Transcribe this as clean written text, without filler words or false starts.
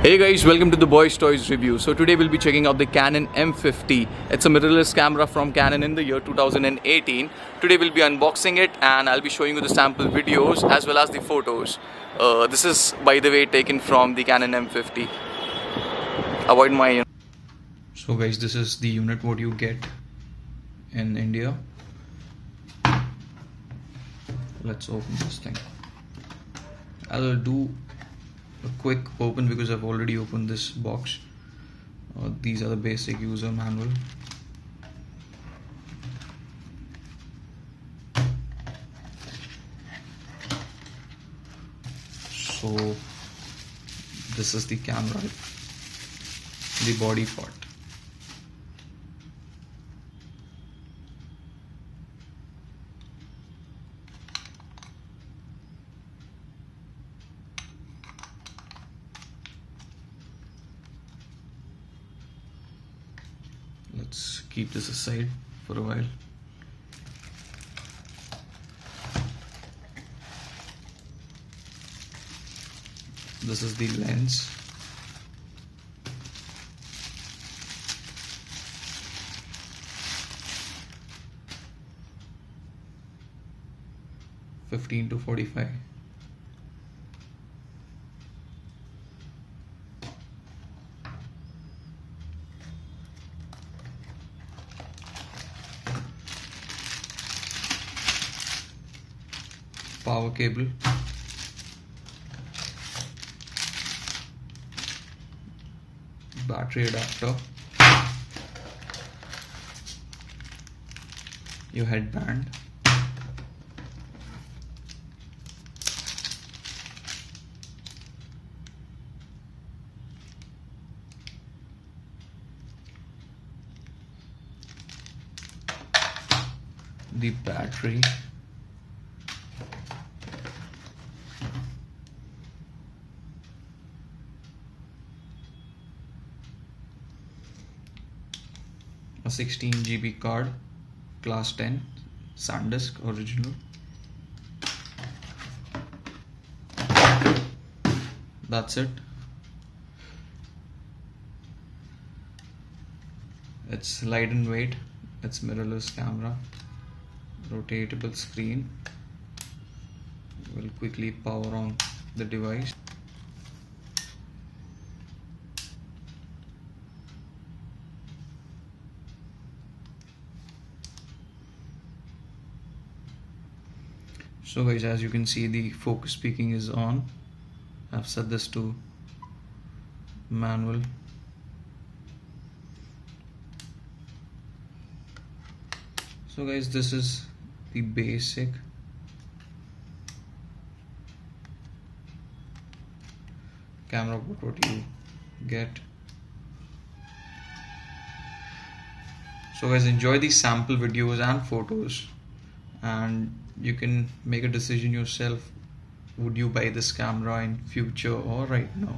Hey guys, welcome to the Boys Toys review. So today we'll be checking out the Canon M50. It's a mirrorless camera from Canon in the year 2018. Today we'll be unboxing it and I'll be showing you the sample videos as well as the photos. This is, by the way, taken from the Canon M50. Avoid my... So guys, this is the unit what you get in India. Let's open this thing. I'll do a quick open because I've already opened this box. These are the basic user manual. So this is the camera, the body part. Let's keep this aside for a while. This is the lens. (15-45). Power cable, battery adapter, your headband, the battery, a 16 GB card, class 10, SanDisk original. That's it. It's light in weight, it's mirrorless camera, rotatable screen. We'll quickly power on the device. So guys, as you can see, the focus peaking is on. I've set this to manual. So guys, this is the basic camera what you get. So guys, enjoy these sample videos and photos, and you can make a decision yourself. Would you buy this camera in future or right now?